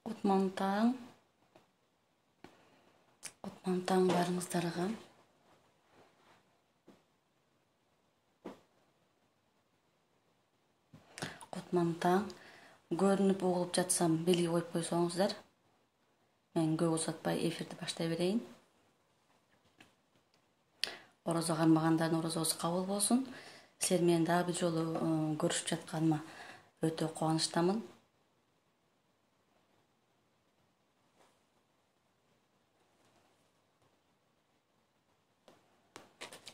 Кутман таң барыңыздарга. Кутман таң. Көрүнүп угулуп жатсам, белги коюп койсоңуздар. Мен көп узатпай эфирди баштай берейин. Орозо кармагандардын орозосу кабыл болсун. Силер менен дагы бир жолу көрүшүп жатканыма өтө кубанычтамын.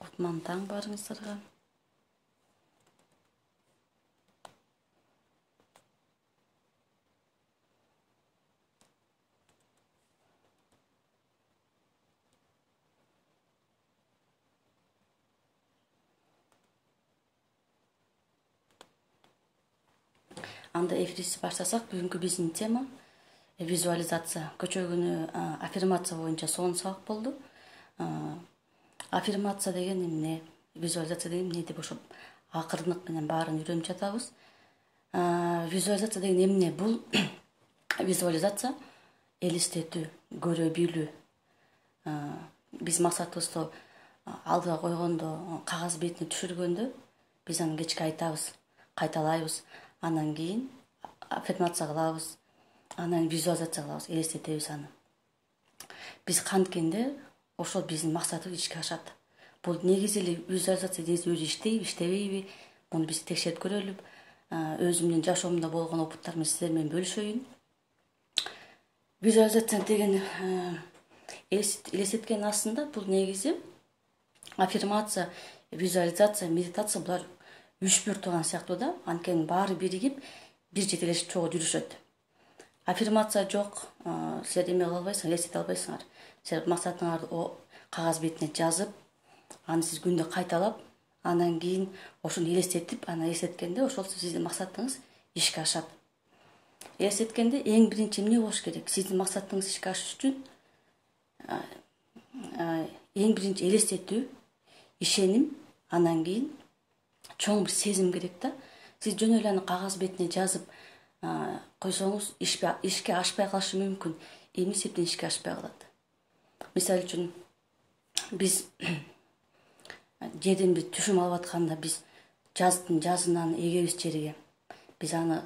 Кутман таң барыңыздарга. Анда эфирибизди баштасак, бүгүнкү биздин тема визуализация. Көчө күнү аффирмация боюнча сонун сабак болду. Аффирмация деген эмне, визуализация деген эмне деп ошо акырынык менен баарын үйрөнүп жатабыз. Визуализация деген эмне? Бул визуализация элестетүү, көрө билүү. Биз максатыбызды алдыга койгондо, кагаз бетине түшүргөндө биз аны кечке айтабыз, кайталайбыз. Анан кийин аффирмация кылабыз, анан визуализация кылабыз, элестетебиз аны. Биз канткенде ошол биздин максатыбыз ишке ашат. Бул негизи эле визуализация өзү иштейби, иштебейби, муну биз текшерип көрөлү. Өзүмдүн жашоомдо болгон опыттарымды силер менен бөлүшөйүн. Визуализация деген элестеткен астында бул негизи аффирмация, визуализация, медитация булар үч-бир турган сыяктуу да, анткени баары биригип бир жетелешип чогуу жүрүшөт. Аффирмация жок, силер эме кыла албайсыңар, элестете албайсыңар. Силер максатыңарды кагаз бетине жазып, аны сиз күндө кайталап, анан кийин ошону элестетип, аны элестеткенде ошол сиздин максатыңыз ишке ашат. Элестеткенде эң биринчи эмне болуш керек? Сиздин максатыңыз ишке ашыш үчүн эң биринчи элестетүү, ишеним, анан кийин чоң бир сезим керек да. Сиз жөн эле аны кагаз бетине жазып койсоңуз, ишке ашпай калышы мүмкүн. Эмне себептен ишке ашпай калат? Мисалы үчүн, биз жерден бир түшүм алып атканда биз жазынан эгебиз жерге. Биз аны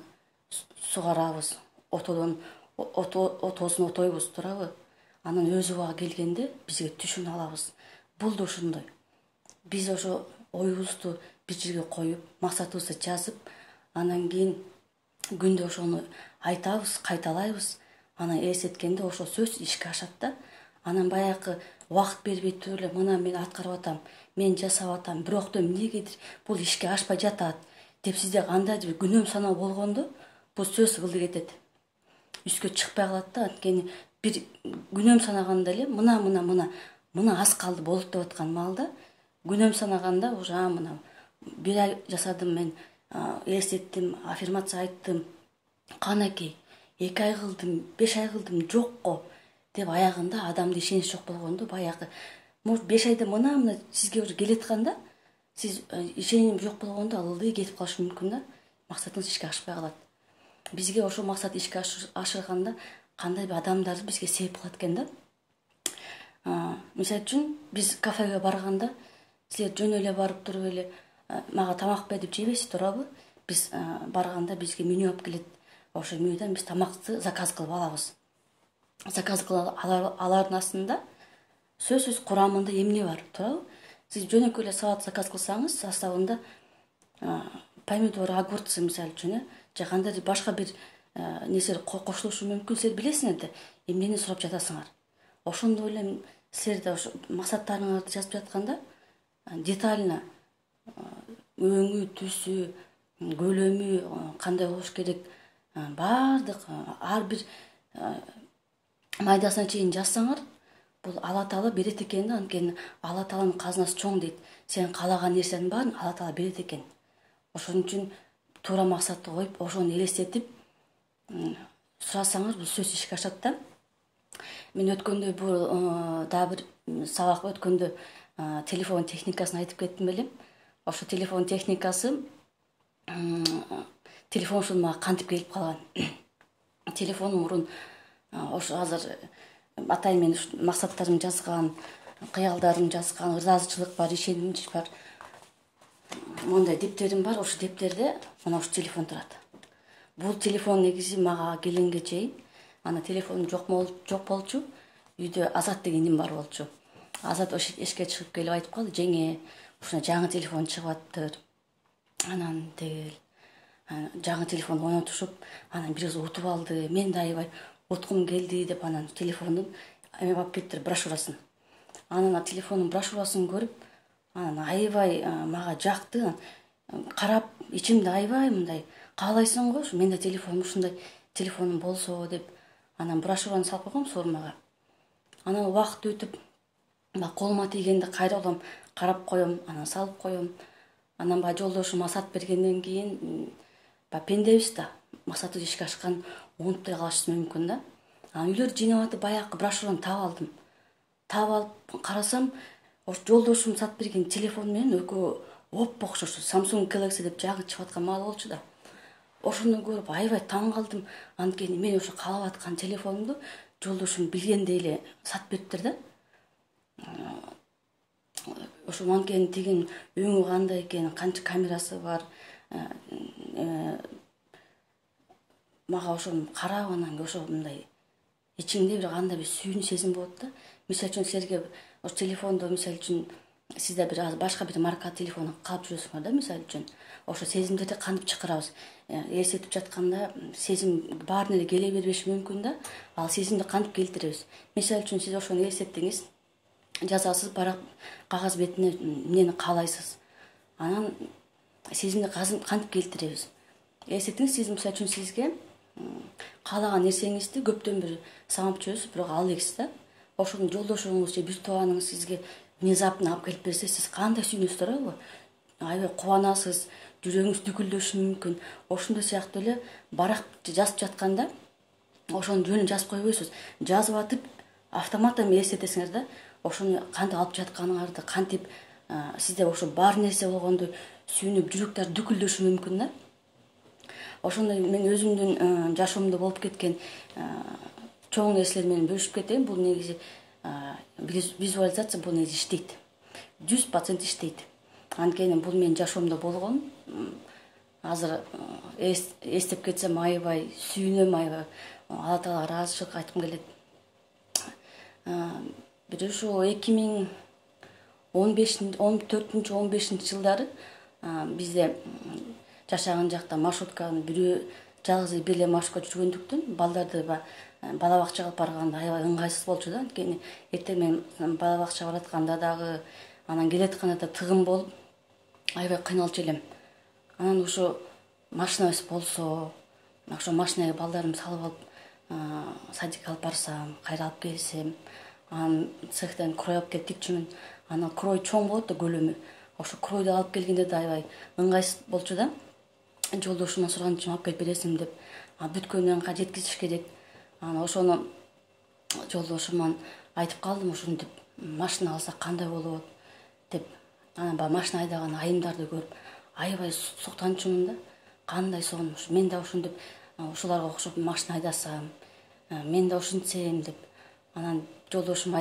сугарабыз, отоосун отойбуз, туурабы? Анан өз убагы келгенде бизге түшүн алабыз. Бул да ошондой. Биз ошо оюбузду бир жерге коюп, максатыбызды жазып, анан кийин күндө ошону айтабыз, кайталайбыз. Анан элестеткенде ошол сөз ишке ашат да. Анан баягы убакыт бербей туруп эле мына мен аткарып атам, мен жасап атам, бирок да эмнегедир бул ишке ашпай жатат деп сизде кандайдыр бир күнөөм саноо болгондо, бул сөз ылдый кетет. Үскө чыкпай калат да, анткени бир күнөөм санаганда эле мына аз калды болот деп аткан маалда күнөөм санаганда уже мына бир ай жасадым мен, элестеттим, аффирмация айттым, канакей 2 ай кылдым, 5 ай кылдым, жокко деп аягында адамда ишенич жок болгондо, баягы может 5 айда мына сизге уже келетканда, сиз ишеним жок болгондо ылдый кетип калышы мүмкүн да, максатыңыз ишке ашпай калат. Бизге ошол максат ишке ашырганда кандай бир адамдарды бизге себеп кылат экен да. Мисалы үчүн, биз кафеге барганда, силер жөн эле барып туруп эле мага тамак бер деп жебейсиз, туурабы? Биз барганда бизге меню алып келет. Ошо менюдан биз тамакты заказ кылып алабыз. Заказ кылып алардын астында сөзсүз курамында эмне бар, туурабы? Сиз жөнөкөй эле салат заказ кылсаңыз, составында помидор, огурцы мисалы үчүн, же кандайдыр башка бир нерсе кошулушу мүмкүн. Силер билесиңер да, эмнени сурап жатасыңар. Ошондой эле силер да ошо максаттарыңарды жазып жатканда детально өңү, түсү, көлөмү кандай болуш керек, баардык ар бир майдасына чейин жазсаңар, бул Алла Таала берет экен да, анткени Алла Тааланын казынасы чоң дейт. Сен каалаган нерсенин баарын Алла Таала берет экен. Ошон үчүн туура максатты коюп, ошону элестетип сурасаңар, бул сөз ишке ашат да. Мен өткөндө бул дагы бир сабак өткөндө телефон техникасын айтып кеттим элем. ошо телефон техникасы телефон ушул мага кантип келип калган. Телефону мурун ошо азыр атайын мен максаттарымды жазган, кыялдарымды жазган, ыраазычылык бар, ишенимчилик бар. Мондай дептерим бар, ошо дептерде мына ушу телефон турат. Бул телефон негизи мага келгенге чейин ана телефонум жок болчу. Үйдө Азат деген иним бар болчу. Азат ошо эшикке чыгып келип айтып калды: "Жеңе, ушуна жаңы телефон чыгып аттыр." Анан дегел жаңы телефон ойнотушуп, анан бир өзү утуп алды. Мен да аябай уткум келди деп анан телефондун эме алып кетти, брошюрасын. Анан телефондун брошюрасын көрүп, анан аябай мага жакты. Карап, ичимде аябай мындай каалайсың го, мен да телефонум ушундай телефонум болсо деп анан брошюраны салып койгом суурмага. Анан убакыт өтүп, колума тийгенде кайра карап коем, анан салып коем. Анан жолдошум Асат бергенден кийин пендебиз да, максаты ишке ашкан унутпай калышы мүмкүн да. Анан үйлөр жыйнап атып баягы брошюраны таап алдым. Таап алып карасам, ошо жолдошум сатып берген телефон менен экөө оппо окшошу, Samsung Galaxy деп жаңы чыгып аткан маал болчу да. Ошону көрүп аябай таң калдым. Анткени мен ошо каалап аткан телефонумду жолдошум билгендей эле сатып бериптир да. Ошо манкени тиген өңү кандай экен, канча камерасы бар. Мага ошону карап анан ошо мындай ичиңде бир кандай бир сүйүүнү сезим болот да. Мисалы үчүн силерге ошо телефондо мисалы үчүн сизде бир башка бир марка телефон калып жүрөсүңөр да, мисалы үчүн. Ошо сезимдерди кантип чакырабыз? Элестетип жатканда сезим баарын эле келе бербеши мүмкүн да. Ал сезимди кантип келтиребиз? Мисалы үчүн сиз ошону элестеттиңиз, жазасыз, барак кагаз бетине эмнени каалайсыз. Анан сезимди кантип келтиребиз? Элестетиңиз, сиз мисалы үчүн сизге каалаган нерсеңизди көптөн бери сагынып жүрөсүз, бирок ал эксиз да. Ошону жолдошуңуз же бир тууганыңыз сизге внезапно алып келип берсе, сиз кандай сүйүнөсүз, туурабы? Аябай кубанасыз, жүрөгүңүз дүкүлдөшү мүмкүн. Ошондой сыяктуу эле барак жазып жатканда ошонун жөнүн жазып койбойсуз. Жазып атып автоматтан элестетесиңер да. Ошону кантип алып жатканыңарды, кантип сизде ошо бар нерсе болгондой сүйүнүп, жүрөктөр дүкүлдөшү мүмкүн да. Ошондой мен өзүмдүн жашоомдо болуп кеткен чоң нерселер менен бөлүшүп кетейин. Бул негизи визуализация бул негизи иштейт. 100% иштейт. Анткени бул менин жашоомдо болгон. Азыр эстеп кетсем аябай сүйүнөм, аябай Алла Таалага ыраазычылык айткым келет. Бир ошо 2014-15 жылдары бизде жашаган жакта маршрутканы бирөө жалгыз бир эле маршрутка жүргөндүктөн балдарды бала бакчага алып барганда аябай ыңгайсыз болчу да. Анткени эртең мен бала бакчага баратканда дагы, анан келатканда да тыгын болуп аябай кыйналчу элем. Анан ошо машинабыз болсо, ошо машинага балдарымды салып алып садикке алып барсам, кайра алып келсем, анан цехтен крой алып келип тикчүмүн. Анан крой чоң болот да, көлөмү. Ошо кройду алып келгенде да аябай ыңгайсыз болчу да. Жолдошумдан сураган үчүн алып келип бересиң деп, бүткөндөн кийин жеткизиш керек. Анан ошону жолдошумдан айтып калдым, ошону деп, машина алсак кандай болот деп. Анан машина айдаган айымдарды көрүп аябай суктанчумун да. Кандай сонуш, мен да ошондоп ушуларга окшоп машина айдасам, мен да ушинтсем деп. Анан жолдошум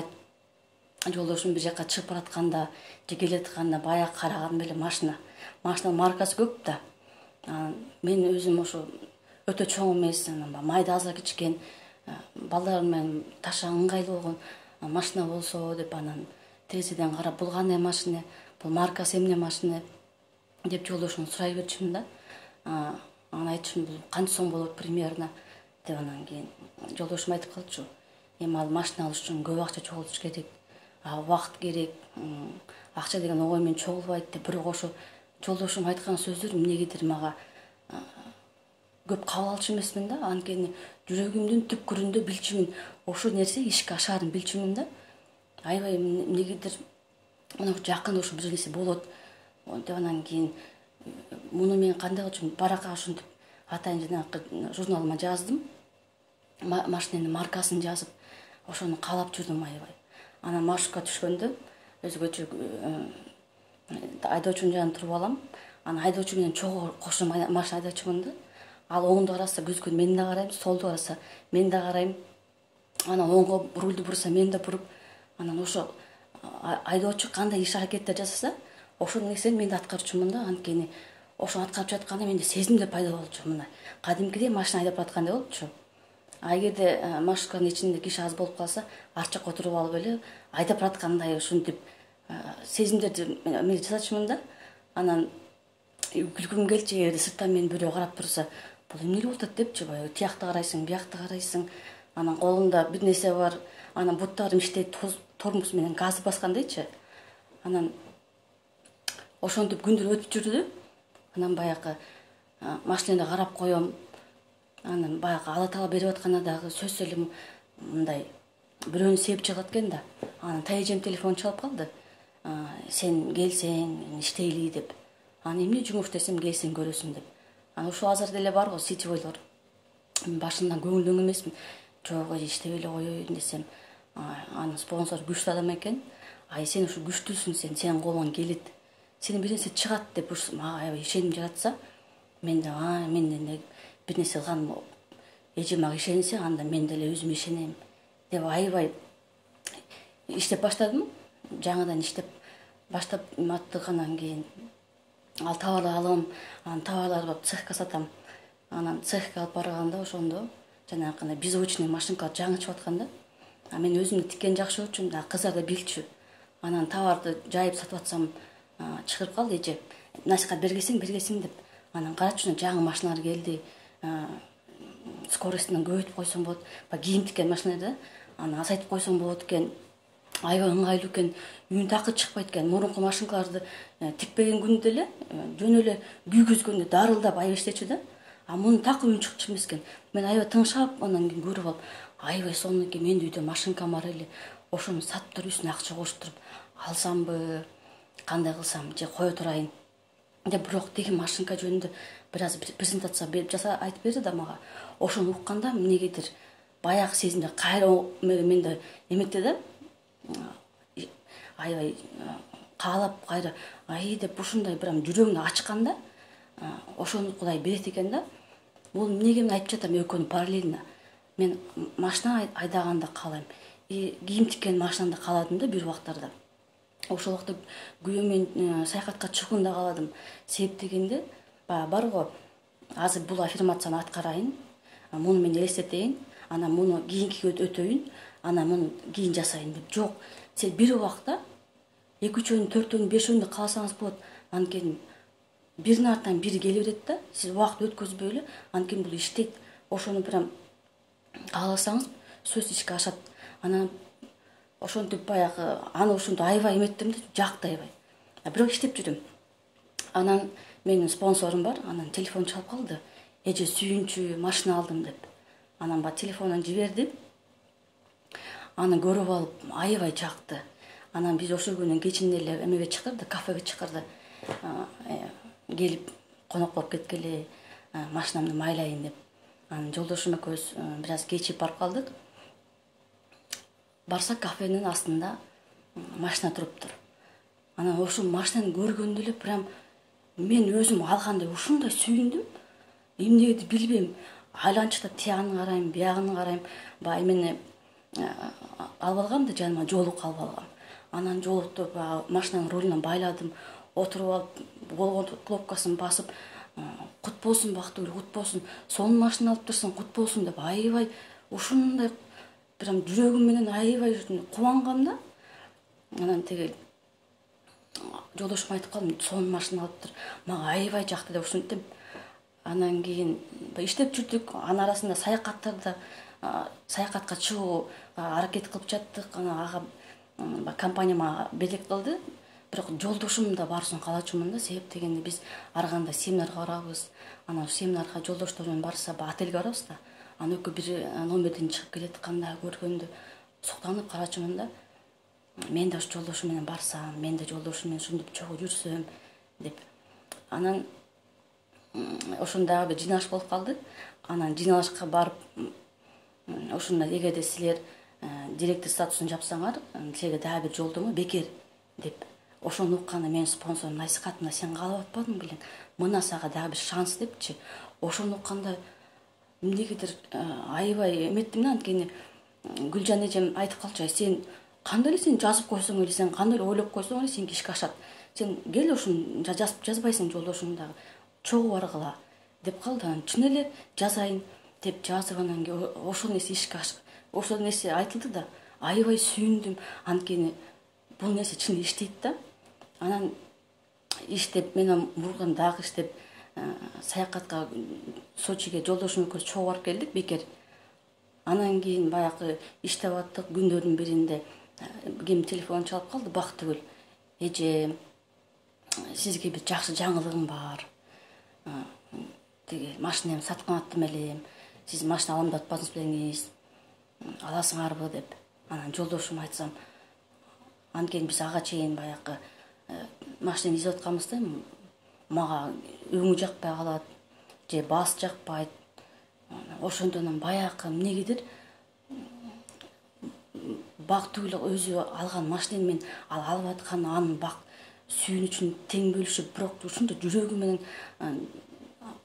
бир жака чыгып баратканда же келатканда баягы караган эле машинанын маркасы көп да. Мен өзүм ошо өтө чоң эмес, майда аза кичкен, балдарым менен таша ыңгайлуу болгон машина болсо деп, анан терезеден карап, бул кандай машина, бул маркасы эмне машина деп жолдошумдан сурай берчүмүн да. Анан айтчумун, бул канча сом болот примерно деп. Анан кийин жолдошум айтып калчу: "Эми ал машина алыш үчүн көп акча чогултуш керек, убакыт керек, акча деген ой менен чогулбайт" деп. Бирок ошо жолдошум айткан сөздөр эмнегедир мага көп кабыл алчу эмесмин да. Анткени жүрөгүмдүн түпкүрүндө билчүмүн, ошо нерсе ишке ашаарын билчүмүн да. Аябай эмнегедир мына жакын ошо бир нерсе болот деп. Анан кийин муну мен кандай кылчумун, баракка ушинтип атайын жанагы журналыма жаздым. Машинанын маркасын жазып, ошону каалап жүрдүм аябай. Анан маршрутка түшкөндө өзгөчө айдоочунун жанында туруп алам. Анан айдоочу менен чогуу кошуна машина айдачумун да. Ал оңду караса көзгөн мен да карайм, солду караса мен да карайм. Анан оңго рулду бурса мен да буруп, анан ошо айдоочу кандай иш аракеттер жасаса, ошонун нерсени мен да аткарчумун да. Анткени ошо аткарып жатканда менде сезимдер пайда болчу. Мына кадимкидей машина айдап аткандай болчу. Эгерде маршрутканын ичинде киши аз болуп калса, арчакка отуруп алып эле айдап аткандай ушинтип сезимдерди мен жасачумун да. Анан күлгүм келчү, эгерде сырттан мени бирөө карап турса, бул эмне болуп атат депчи, баягы тиякты карайсың, биякты карайсың. Анан колунда бир нерсе бар, анан буттарым иштейт, тормоз менен газ баскандайчы. Анан ошентип күндөр өтүп жүрдү. Анан баягы машинада карап коем. Анан баягы Алла Таала берип атканда дагы сөзсүз эле мындай бирөөнү себип чыгат экен да. Анан тайжем телефон чалып калды. Сен келсең иштейли деп. Анан эмне жумуш десем, келсең көрөсүң деп. Анан ушул азыр деле бар го сетевойлор. Мен башынан көңүлдөң эмесмин. Жок, иштеп эле коеюн десем, анын спонсору күчтүү адам экен. Сен ушу күчтүүсүң, сенин колуңан келет. Сенин бир нерсе чыгат деп мага аябай ишеним жаратса, мен да мен бир нерсе кылган эже мага ишенсе, анда мен деле өзүм ишенем деп аябай иштеп баштадым. Жаңадан иштеп баштап аттыгандан кийин ал товар алам, анан товарларды цехка сатам. Анан цехка алып барганда ошондо жанагы беззвучный машинкалар жаңычып атканда, мен өзүмдү тиккен жакшы болчумун да, кыздар да билчү. Анан товарды жайып сатып атсам, чыгырып калды эже. Насихат бергесиң деп. Анан карачуна жаңы машиналар келди. Скоростун көбөйтүп койсоң болот. Кийим тиккен машина да. Анан азайтып койсоң болот экен. Аябай ыңгайлуу экен. Үйүн такыр чыкпайт экен. Мурунку машинкаларды тикпеген күндө эле жөн эле күйгүзгөндө дарылдап аябай иштечү да. Мунун такыр үйүн чыкчу эмес экен. Мен аябай тыңшап, анан кийин көрүп алып, аябай сонунки менин үйдө машинкам бар эле. Ошону сатып туруп үстүнө акча коштуруп алсамбы, кандай кылсам же кое турайын деп. Бирок деги машинка жөнүндө бир аз презентация айтып берди да мага. Ошону укканда эмнегедир баягы сезимдер кайра менде эметти да. Аябай каалап кайра деп ушундай бир жүрөгүмдү ачканда ошону Кудай берет экен да. Бул эмнеге мен айтып жатам, экөөнү параллельно. Мен машина айдаганда каалайм, кийим тиккен машинамды кааладым да бир убактарда. Ошол убакта күйөөм менен саякатка чыгууну кааладым. Себеп дегенде бар го, азыр бул аффирмацияны аткарайын, муну мен элестетейин, анан муну кийинкиге өтөйүн, анан муну кийин жасайын деп. Жок, сен бир убакта 2-4, 5 кааласаңыз болот. Анткени биринин артынан бири келе берет да. Сиз убакыт өткөзбөй эле, анткени бул иштейт. Ошону прям кааласаңыз сөзсүз ишке ашат. Анан ошентип баягы аны ушунтип аябай эметтим да, жакты аябай. Бирок иштеп жүрөм. Анан менин спонсорум бар, анан телефон чалып калды. Эже сүйүнчү, машина алдым деп. Анан телефонун жибердим. Аны көрүп алып аябай жакты. Анан биз ошол күнү кечинде эле эмеге чакырды, кафеге чакырды. Келип конок болуп кеткеле, машинамды майлайын деп. Анан жолдошум экөөбүз бир аз кечип барып калдык. Барсак кафенин астында машина туруптур. Анан ошол машинаны көргөндө эле прям мен өзүм алгандай ушундай сүйүндүм. Эмнеди билбейм. Айланчыкта тиягын карайм, биягын карайм. Эмени алып алгам да, жаныма жоолук алып алгам. Анан жоолукту машинанын рулуна байладым. Отуруп алып, кол кнопкасын басып, кут болсун бактыгүл, кут болсун, сонун машина алып турсаң кут болсун деп аябай ушундай прям жүрөгүм менен аябай кубангам да. Анан теги жолдошума айтып калдым, сонун машина алыптыр, мага аябай жакты деп ушинттим. Анан кийин иштеп жүрдүк. Анын арасында саякатка чыгуу аракет кылып жаттык. Анан ага компания мага белек кылды. Бирок жолдошум да барсын каалачумун да. Себеп дегенде биз ар кандай семинарга барабыз. Анан семинарга жолдоштор менен барса отельге барабыз да. Анан экөө бир номерден чыгып келет, кандай көргөндө суктанып карачумун да. Мен да ушу жолдошум менен барсам, мен да жолдошум менен ушинтип чогуу жүрсөм деп. Анан ошондагы бир жыйналыш болуп калды. Анан жыйналышка барып, ошондо эгерде силер директор статусун жапсаңар, силерге дагы бир жолдомо бекер деп. ошону укканда менин спонсорум насихатымда сен каалап атпадың белең, мына сага дагы бир шанс депчи. Ошону укканда эмнегедир аябай эметтим да. Анткени Гүлжан эжем айтып калчу, сен кандай эле сен жазып койсоң эле, сен кандай эле ойлоп койсоң эле сеники ишке ашат. Сен кел ушун жазбайсың жолдошуң дагы. Чогуу баргыла деп калды. Анан чын эле жазайын деп жазып, анан ошол нерсе ишке ашып, ошол нерсе айтылды да аябай сүйүндүм. Анткени бул нерсе чын иштейт да. Анан иштеп, менен мурдун дагы иштеп, саякатка Сочиге жолдошум экөөбүз чогуу барып келдик бекер. Анан кийин баягы иштеп аттык, күндөрдүн биринде ким телефон чалып калды, Бактыгүл. Эже, сизге бир жакшы жаңылыгым бар. Тиги машинамды саткан аттым элем. Сиз машина алам деп атпадыңыз белеңиз? Аласыңарбы деп. Анан жолдошума айтсам, анткени биз ага чейин баягы машинаны издеп атканбызда, мага өңү жакпай калат, же баасы жакпайт. Ошондон баягы эмнегедир Бактыгүл өзү алган машинаны мен алып аткан анын сүйүнүчүн тең бөлүшүп, бирок ушундай жүрөгү менен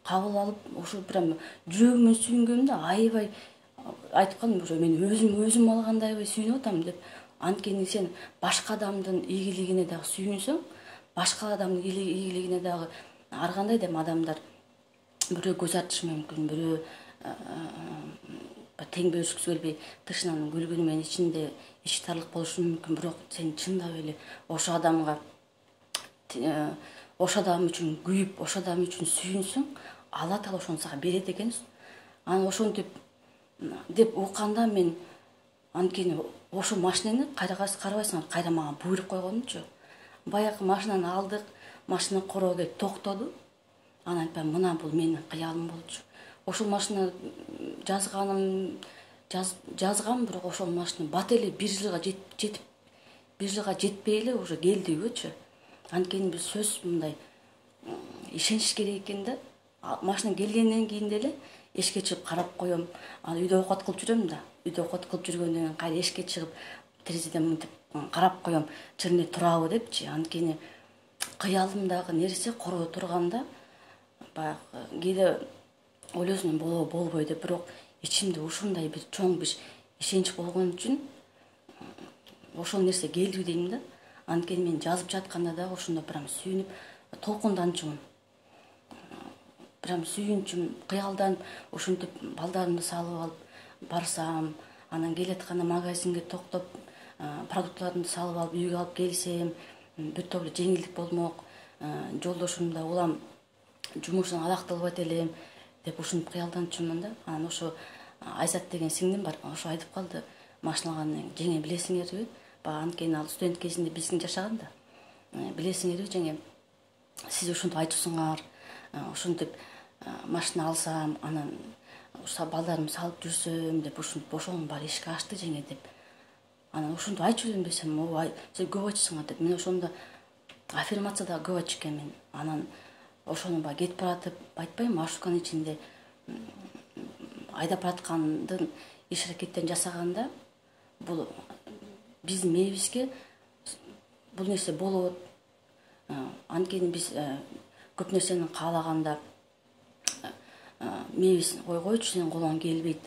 кабыл алып, ошо прям жүрөгүмөн сүйүнгөмдө аябай айтып калдым, ошо мен өзүм алгандай аябай сүйүнүп атам деп. Анткени сен башка адамдын ийгилигине дагы сүйүнсөң, башка адамдын ийгилигине дагы ар кандай да адамдар бирөө көз ачышы мүмкүн, бирөө тең бөлүшкүсү келбей тышынан күлгөнү менен ичинде ичи тарлык болушу мүмкүн. Бирок сен чындап эле ошо адам үчүн күйүп, ошо адам үчүн сүйүнсөң, Алла Таала ошону сага берет экен. Анан ошентип деп укканда мен, анткени ошо машинаны карабайсыңар, кайра мага буйрук койгончу. Баягы машинаны алдык, машина короо келип токтоду. Анан айтпайм, мына бул менин кыялым болчу. Ошол машина жазгам, бирок ошол машина бат эле 1 жылга жетип, 1 жылга жетпей эле уже келди үйгөчү. Анткени биз сөз мындай ишениш керек экен да. Машина келгенден кийин деле эшикке чыгып карап коем. Анан үйдө оокат кылып жүрөм да. Үйдө оокат кылып жүргөндөн кийин кайра эшикке чыгып терезеден мынтип карап коем, чырне турабы депчи. Анткени кыялымдагы нерсе короо турганда баягы кээде ойлойсуң болбой деп, бирок ичимде ушундай бир чоң бир ишенич болгон үчүн ошол нерсе келди дейм да. Анткени мен жазып жатканда дагы ошондо прям сүйүнүп, толкунданчумун. Прям сүйүнчүм, кыялданып, ошентип балдарымды салып алып барсам, анан келатканда магазинге токтоп, продуктларымды салып алып үйгө алып келсем, бир топ эле жеңилдик болмок. Жолдошум да улам жумушунан алакталбайт элем деп ушинтип кыялданчумун да. Анан ошо Айзат деген сиңдим бар, ошо айтып калды, машина алгандан кийин, жеңе билесиңерби? Анткени ал студент кезинде биздин жашаган да. Билесиңерби, жеңе, сиз ушинтип айтасыңар, ушинтип машина алсам, анан балдарымды салып жүрсөм деп ушинтип ошонун баары ишке ашты жеңе деп. Анан ушинтип айтып жүрөм десем, сиз көп айтасыңар деп. Мен ошондо аффирмация да көп айтчу экенмин. Анан ошону баягы кетип баратып, айтпайм, маршрутканын ичинде айдап бараткандын иш аракеттерин жасаганда, бул биздин мээбизге бул нерсе болот. Анткени биз көп нерсени каалаганда мээбиз койгойчу, сенин колуңан келбейт.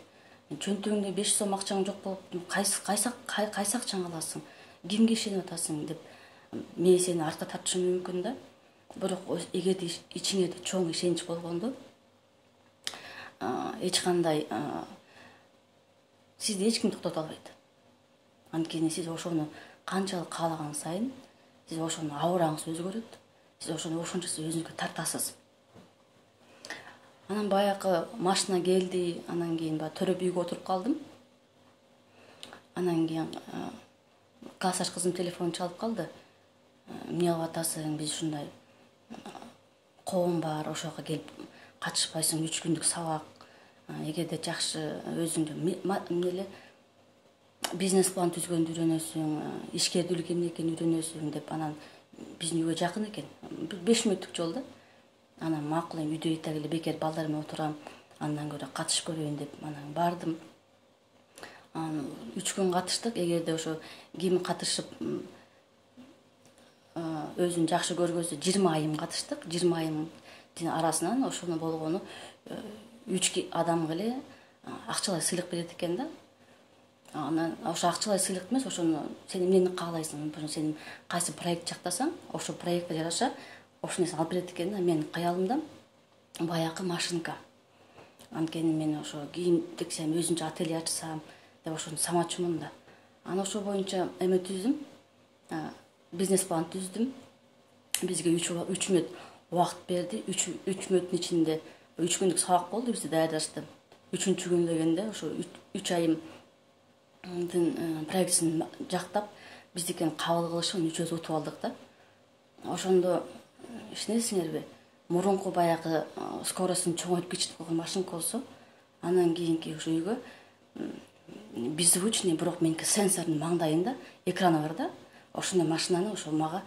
Чөнтөгүңдө 5 сом акчаң жок болуп, кайсы акчаңды аласың, кимге ишенип атасың деп мээ сени артка тартышы мүмкүн да. Бирок эгерде ичиңерде чоң ишенич болгондо, эч кандай сизди эч ким токтото албайт. Анткени сиз ошону канчалык каалаган сайын, сиз ошону абыраңыз өзгөрөт. Сиз ошону ошончо өзүңүзгө тартасыз. Анан баягы машина келди, анан кийин төрөп үйгө отуруп калдым. Анан кийин классташ кызым телефон чалып калды. Эмне кылып атасың? Биз ушундай коом бар, ошого келип катышпайсың, 3 күндүк сабак. Эгерде жакшы өзүңдү бизнес план түзгөндү үйрөнөсүң, ишкердүүлүк эмне экенин үйрөнөсүң деп. Анан биздин үйгө жакын экен, 5 мүнөттүк жол да. Анан макул, эми үйдө эйтек эле бекер балдар менен отурам, андан көрө катышып көрөйүн деп анан бардым. 3 күн катыштык. Эгерде ошо ким катышып өзүн жакшы көргөзүп 20 айым катыштык. 20 айымдын арасынан ошону болгону 3 адам эле акчалай сыйлык берет экен да. Анан ошо акчалай сыйлык эмес, ошону сен эмнени каалайсың, сен кайсы проект жактасаң, ошо проектке жараша ошол нерсени алып берет экен да. Менин кыялымда баягы машинка. Анткени мен ошо кийим тиксем, өзүнчө ателье ачсам деп ошону самачумун да. Анан ошол боюнча эме түздүм, бизнес план түздүм. Бизге 3 мүнөт убакыт берди. 3 мүнөттүн ичинде 3 күндүк сабак болду бизди даярдашты. 3-күн дегенде ошо 3 айымдын проектисин жактап биздикин кабыл кылышып 3 утуп алдык да. Ошондо ишенесиңерби, мурунку баягы скоростун чоңойтуп кичинип койгон машинка болсо, анан кийинки ошо үйгө беззвучный, бирок меники сенсордун маңдайында экраны бар да. Ошондой машинаны ошо мага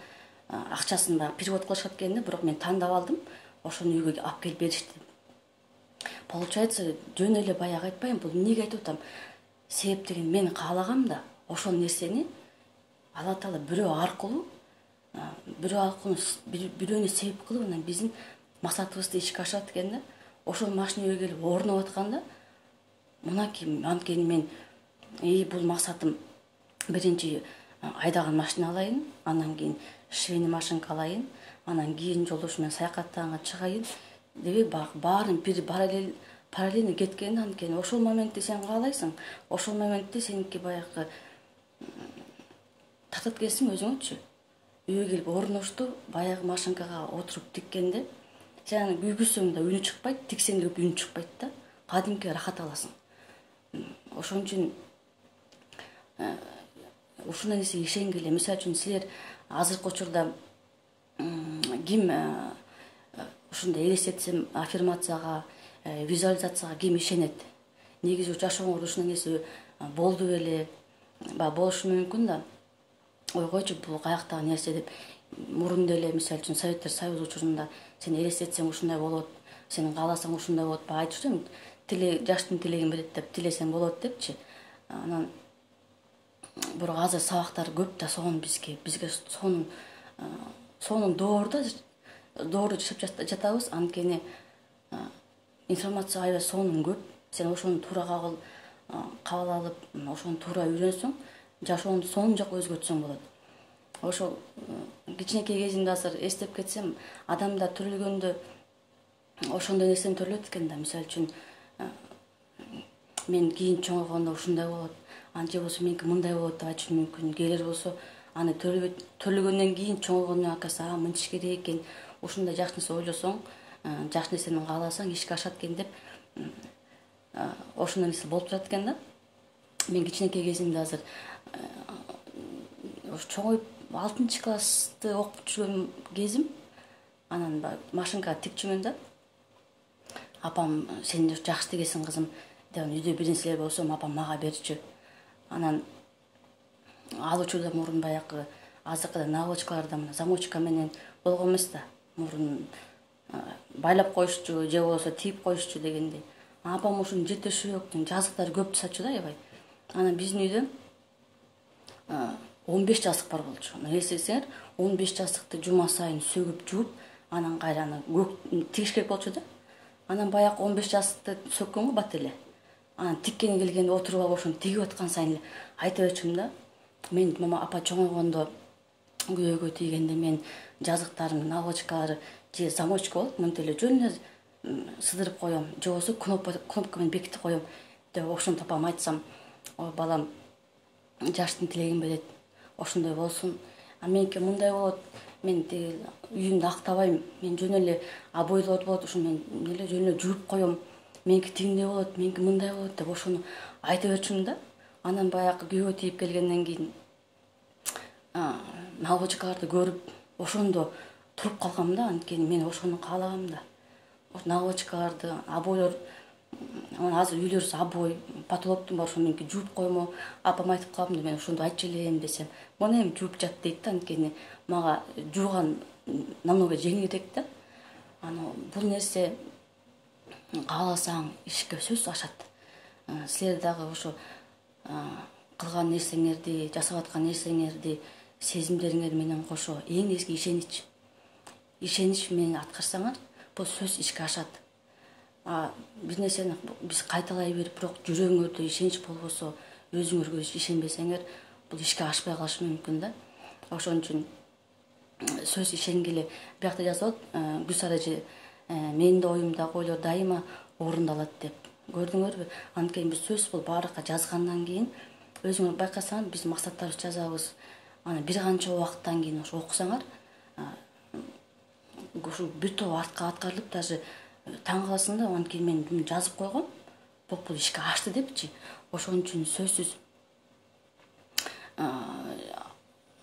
акчасын да перевод кылышат экенде, бирок мен тандап алдым, ошону үйгө алып келип беришти. Получается, жөн эле баягы айтпайм, бул эмнеге айтып атам? Себеп деген мен каалагам да, ошол нерсени Алла Таала бирөө аркылуу бирөөнү себеп кылып, анан биздин максатыбызды ишке ашырат экен да. Ошол машина үйгө келип орноп атканда, мынакей анткени мен бул максатым биринчи айдаган машина алайын, анан кийин швейный машинка алайын, анан кийин жолдош менен саякаттаганга чыгайын деп баарын бир параллельно кеткен. Анткени ошол моментти сен каалайсың, ошол моментти сеники баягы тартат экенсиң өзүңөчү. Үйгө келип орношту, баягы машинкага отуруп тиккенде, сен күйгүзсөң да үнү чыкпайт, тиксең да үнү чыкпайт да. Кадимки рахат аласың. Ошон үчүн ушундай нерсеге ишенгиле. Мисалы үчүн силер азыркы учурда ким ушундай элестетсем аффирмацияга, визуализацияга ким ишенет? Негизи жашооңордо ушундай нерсе болду беле, болушу мүмкүн да. Ойгойчу, бул каяктагы нерсе деп. Мурун деле мисалы үчүн Советтер Союзу учурунда сен элестетсең ушундай болот, сен кааласаң ушундай болот. Айтышты, жаштын тилегин берет деп, тилесең болот депчи. Анан бирок азыр сабактар көп да, сонун бизге сонун доорду жашап жатабыз. Анткени информация аябай сонун көп. Сен ошону туура кабыл алып, ошону туура үйрөнсөң, жашооңду сонун жакка өзгөртсөң болот. Ошо кичинекей кезимде азыр эстеп кетсем, адамда төрөлгөндө ошондой нерсени төрөлөт экен да. Мисалы үчүн мен кийин чоңойгондо ушундай болот, анча болсо меники мындай болот деп айтышы мүмкүн. Келер болсо аны төрөлгөндөн кийин чоңойгондон акасы мынтиш керек экен, ушундай жакшы нерсе ойлосоң, жакшы нерсени кааласаң ишке ашат экен деп ошондой нерсе болуп турат экен да. Мен кичинекей кезимде азыр чоңоюп 6-классты окуп жүргөн кезим, анан машинка тикчүмүн да. Апам, сен жакшы тигесиң кызым деп, үйдө бир нерселер болсо апам мага берчү. Анан ал учурда мурун баягы азыркыдай наволочкаларда замочка менен болгон эмес да. Мурун байлап коюшчу, же болбосо тиип коюшчу дегендей. Апам ушуну жетешөөк, жазыктары көп жасачу да, аябай. Анан биздин үйдө 15 жазык бар болчу. Элестесеңер, 15 жазыкты жума сайын сөгүп жууп, анан кайра тигиш керек болчу да. Анан баягы 15 жазыкты сөккөнгө бат эле. Анан тиккени келгенде отуруп алып ошону тигип аткан сайын эле айта берчүмүн да. Мен апа чоңойгондо күйөөгө тийгенде мен жазыктарым, наволочкалары же замочка болот, мынтип эле жөн эле сыдырып коем, же болбосо кнопка менен бекитип коем деп ошентип апам айтсам, ой балам, жаштын тилегин берет, ошондой болсун. Меники мындай болот, мен тиги үйүмдү актабайм, мен жөн эле обойлор болот, ошо мен жөн эле жууп коем, меники тигиндей болот, меники мындай болот деп ошону айта берчүмүн да. Анан баягы күйөөгө тийип келгенден кийин наволочкаларды көрүп ошондо туруп калгам да. Анткени мен ошону каалагам да. Наволочкаларды, обойлор, азыр үйлөрүбүз обой, потолоктун бар, ошо меники жууп коймо. Апам айтып калам да, мен ошондо айтчу элем десем, муну эми жууп жат дейт да. Анткени мага жууган намного жеңилирээк да. Анан бул нерсе кааласаң ишке сөзсүз ашат. Силер дагы ошо кылган нерсеңерди, жасап аткан нерсеңерди сезимдериңер менен кошо эң эски ишенич менен аткарсаңар, бул сөз ишке ашат. Бир нерсени биз кайталай берип, бирок жүрөгүңөрдө ишенич болбосо, өзүңөргө ишенбесеңер, бул ишке ашпай калышы мүмкүн да. Ошон үчүн сөз ишенгиле. Биякта жазылат, Гүлсара эже, менин да оюмдагы ойлор дайыма орундалат деп. Көрдүңөрбү? Анткени биз сөз бул баарыкка жазгандан кийин, өзүңөр байкасаңар, биз максаттарыбызды жазабыз. Аны бир канча убакыттан кийин ошо окусаңар, ушу бир топ артка аткарылып, даже таң каласың да, анткени мен буну жазып койгом, бул ишке ашты депчи. Ошон үчүн сөзсүз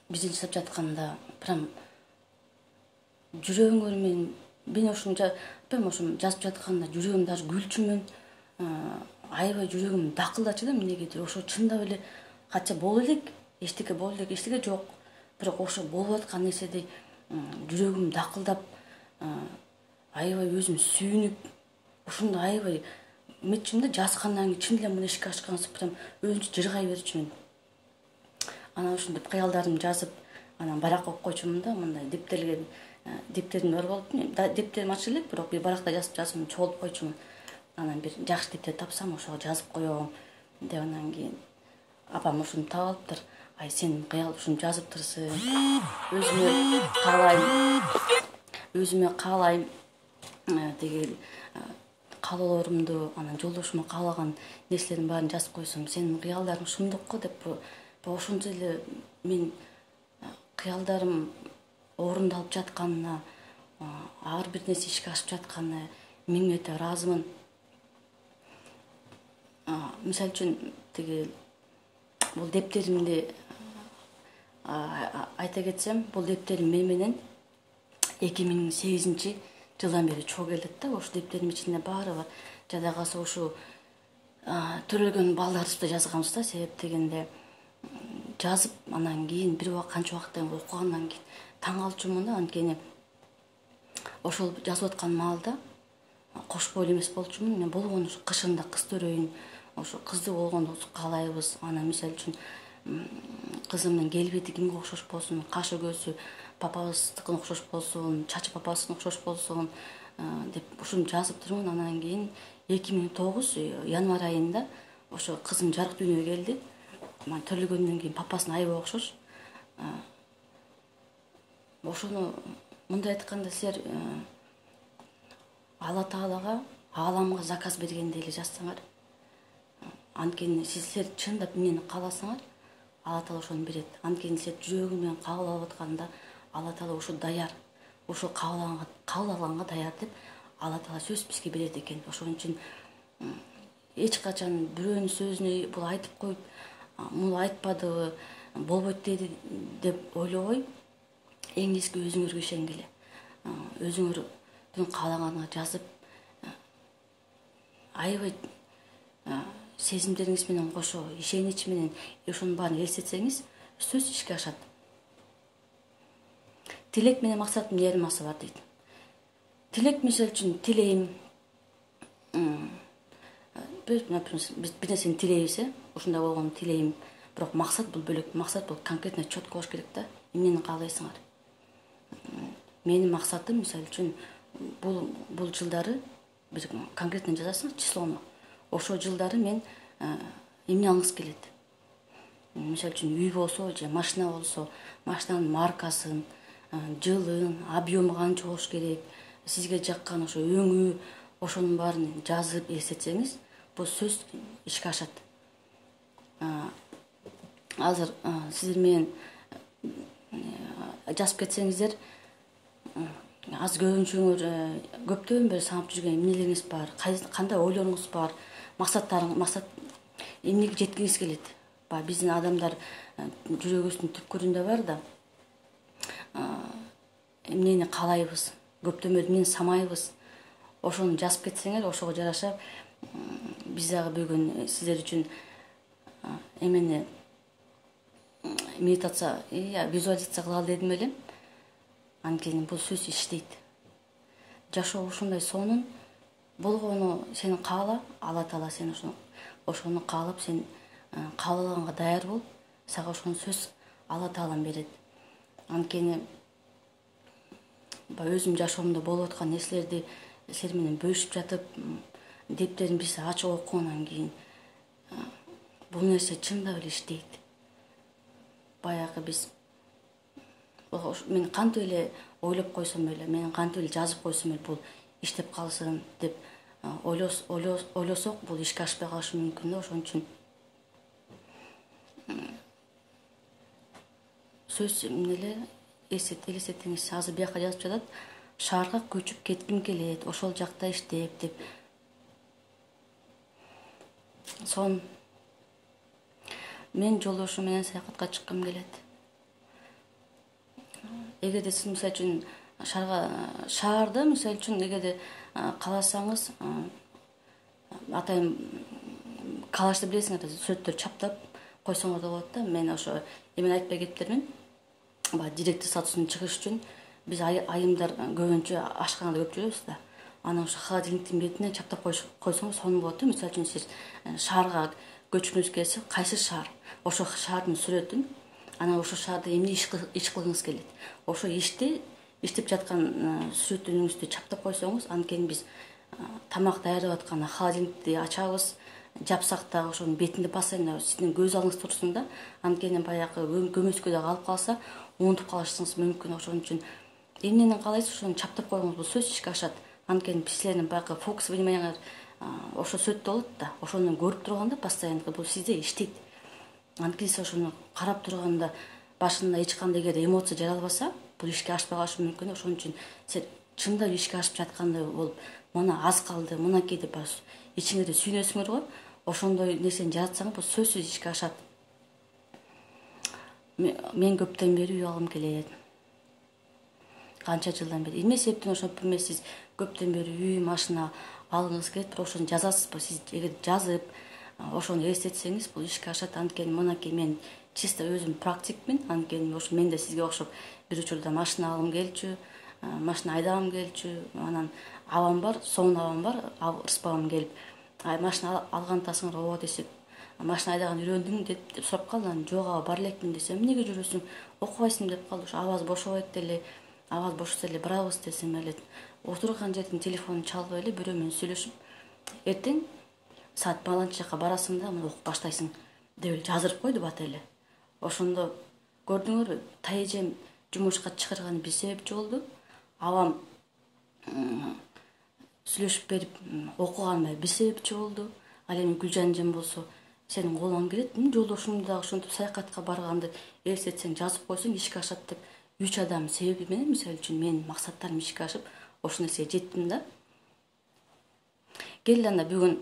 биздин жасап жатканда прям жүрөгүңөр менен, мен ошону жазып жатканда жүрөгүм даже күлчүмүн, аябай жүрөгүм дакылдачу да эмнегедир. Ошо чындап эле кача боло элек, эчтеке боло элек, эчтеке жок. Бирок ошо болуп аткан нерседей жүрөгүм дакылдап, аябай өзүм сүйүнүп, ушундай аябай метчимде жазгандан кийин чын эле муну ишке ашкансып, прям өзүмчө жыргай берчүмүн. Анан ушинтип кыялдарымды жазып, анан барак окуп койчумун да, мындай дептерим бар болуп, дептерим ачык элек, бирок бир баракта жазып чогултуп койчумун. Анан бир жакшы дептер тапсам, ошого жазып коем деп, анан кийин апам ушуну таап алыптыр. Ай, сен кыял ушуну жазыптырсың. Өзүмө каалайм деги каалоолорумду, анан жолдошума каалаган нерселердин баарын жазып койсом, сенин кыялдарың ушундукко деп, ошончо эле мен кыялдарым орундалып жатканына, ар бир нерсе ишке ашып жатканына миң мете ыраазымын. Мисалы үчүн тиги бул дептеримди айта кетсем, бул дептерим менен 2008 жылдан бери чогуу келет да. Ошо дептердин ичинде баары бар. Жада калса ушу төрөлгөн балдарыбызды жазганбыз да, себеп дегенде жазып, анан кийин бир канча убакыттан кийин окугандан кийин таң калчумун да. Анткени ошол жазып аткан маалда кош бойлуу эмес болчумун. Мен болгону ушу кышында кыз төрөйүн, ошо кызды болгону каалайбыз. Анан мисалы үчүн кызымдын келбети кимге окшош болсун, кашы көзү папабыздыкына окшош болсун, чачы папасына окшош болсун деп ушуну жазып турмун. Анан кийин 2009 январь айында ошо кызым жарык дүйнөгө келди. Төрөлгөндөн кийин папасына аябай окшош. Ошону мындай айтканда, силер Алла Таалага, ааламга заказ бергендей эле жазсаңар, анткени силер чындап эмнени кааласаңар, Алла Таала ошону берет. Анткени силер жүрөгүң менен кабыл алып атканда, Алла Таала ушу даяр, ошо кабыл алганга даяр деп Алла Таала сөз бизге берет экен. Ошон үчүн эч качан бирөөнүн сөзүнө бул айтып коюп, муну айтпадыбы, болбойт деди деп ойлобой, эң эски өзүңөргө ишенгиле. Өзүңөрдүн каалаганыңа жазып, аябай сезимдериңиз менен кошо, ишенич менен ошонун баарын элестетсеңиз, сөз ишке ашат. Тилек менен максаттын айырмасы бар дейт. Тилек мисалы үчүн тилейм, бир нерсени тилейбиз, ушундай болгону тилейм, бирок максат бул бөлөк. Максат бул конкретно четко болуш керек да. Эмнени каалайсыңар? Менин максатым, мисалы үчүн, бул жылдары бир конкретно жазасың, числону. Ошол жылдары мен эмне алгыңыз келет? Мисалы үчүн, үй болсо же машина болсо, машинанын маркасын, жылын, объему канча болуш керек, сизге жаккан ошо өңү, ошонун баарын жазып эстетсеңиз, бул сөз ишке ашат. Азыр сиздер менен жазып кетсеңиздер, аз көбүнчөңөр көптөн бери саңап жүргөн эмнелериңиз бар, кандай ойлоруңуз бар, максат эмнеге жеткиңиз келет. Биздин адамдар жүрөгүбүздүн түпкүрүндө бар да, эмнени каалайбыз, көптөн бери эмнени самайбыз. Ошону жазып кетсеңер, ошого жараша биз дагы бүгүн сиздер үчүн эмени медитация, визуализация кылалы дедим элем. Анткени бул сөз иштейт. Жашоо ушундай сонун болгону сен каала, Алла Таала сен ошону каалап, сен каалаганга даяр бол, сага ошону сөз Алла Таалам берет. Анткени өзүм жашоомдо болуп аткан нерселерди силер менен бөлүшүп жатып, дептерин биз ачып окугандан кийин бул нерсе чындап эле иштейт. Баягы биз мен кантип эле ойлоп койсом эле, мен кантип эле жазып койсом эле бул иштеп калсын деп ойлосок, бул ишке ашпай калышы мүмкүн да. Ошон үчүн сөз эле элестетиңиз, азыр бияка жазып жатат, шаарга көчүп кетким келет, ошол жакта иштеп деп. Мен жолдошум менен саякатка чыккым келет. Эгерде сиз мисалы үчүн шаарда мисалы үчүн эгерде кааласаңыз, атайын каалашты билесиңер, сүрөттөр чаптап койсоңор да болот да. Мен ошо эмен айтпай кетиптермин. Директор статусуна чыгыш үчүн биз айымдар көбүнчө ашканада көп жүрөбүз да. Анан ошо холодильниктин бетине чаптап койсоңуз сонун болот да. Мисалы үчүн сиз шаарга көчкүңүз келсе, кайсы шаар, ошо шаардын сүрөтүн, анан ошо шаарда эмне иш кылгыңыз келет, ошо ишти иштеп жаткан сүрөтүңүздү чаптап койсоңуз, анткени биз тамак даярдап атканда холодильникти ачабыз, жапсак да ошонун бетинде постоянно сиздин көз алыңыз турсун да. Анткени баягы көмөскөдө калып калса, унутуп калышыңыз мүмкүн. Ошон үчүн эмнени каалайсыз, ошону чаптап койгоңуз, бул сөзсүз ишке ашат. Анткени силердин баягы фокус вниманияңар ошо сүрөттө болот да. Ошону көрүп турганда постоянно бул сизде иштейт. Анткени сиз ошону карап турганда башында эч кандай эмоция жаралбаса, бул ишке ашпай калышы мүмкүн. Ошон үчүн силер чындап ишке ашып жаткандай болуп, мына аз калды, мынакей деп ичиңерде сүйүнөсүңөр го. Ошондой нерсени жаратсаңыз, бул сөзсүз ишке ашат. Мен көптөн бери үй алгым келет. Канча жылдан бери. Эмне себептен ошентип эмес, сиз көптөн бери үй, машина алгыңыз келет, бирок ошону жазасызбы? Сиз эгер жазып, ошону элестетсеңиз, бул ишке ашат. Анткени мынакей мен чисто өзүм практикмин. Анткени ошо мен да сизге окшоп бир учурда машина алгым келчү, машина айдагым келчү. Анан абам бар, сонун абам бар, ырыспагым келип, машина алгантасыңар, ооба десек, машина айдаган үйрөндүң деп сурап калды. Анан жок, аба бар элекмин десем, эмнеге жүрөсүң, окубайсың деп калды. Ошо абаз бошобойт деле, абаз бошосо эле барабыз десем эле, отурган жердин телефонун чалбай эле бирөө менен сүйлөшүп, эртең саат баланча жака барасың да, мына окуп баштайсың деп эле жаздырып койду бата эле. Ошондо көрдүңөрбү, тайэжем жумушка чыгарганы бир себепчи болду. Абам сүйлөшүп берип окуганыма бир себепчи болду. Ал эми Гүлжан эжем болсо, сенин колуңан келет, жолдошумду дагы ошентип саякатка барганды элестетсең, жазып койсоң ишке ашат деп, 3 адам себеби менен, мисалы үчүн менин максаттарым ишке ашып, ошол нерсеге жеттим да. Келди анда бүгүн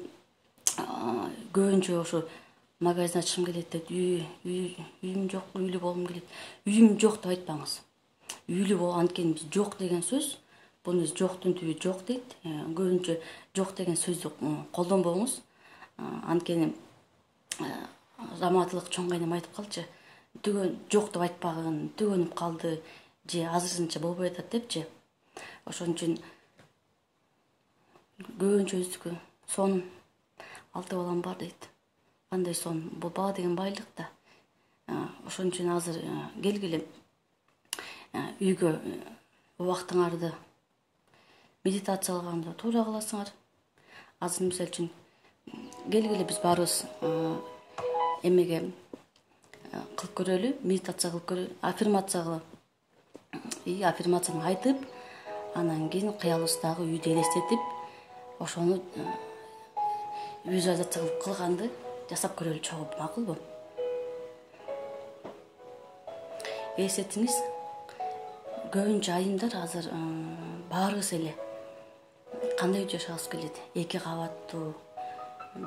көбүнчө ошо магазин ачышым келет деп, үйүм жок, үйлүү болгум келет. Үйүм жок деп айтпаңыз. Үйлүү бол, анткени биз жок деген сөз, бул биз жоктун түбү жок дейт. Көбүнчө жок деген сөздү колдонбоңуз. Анткени Раматылык чоң кайнем айтып калчы, түгөн жок деп айтпагын, түгөнүп калды, же азырынча болбой атат депчи. Ошон үчүн көбүнчөбүздүкү сонун 6 балам бар дейт. Кандай сонун, бул бала деген байлык да. Ошон үчүн азыр келгиле үйгө убактыңарды медитациялаганды туура кыласыңар. Азыр мисалы үчүн келгиле биз баарыбыз эмеге кылып көрөлү, медитация кылып көрөлү, аффирмация кылып. Аффирмацияны айтып, анан кийин кыялыбыздагы үйдү элестетип, ошону визуализация кылганды жасап көрөлү, чогуу макулбу? Элестетиңиз, көбүнчө айымдар азыр баарыбыз эле кандай үйдө жашагыбыз келет? 2 кабаттуу,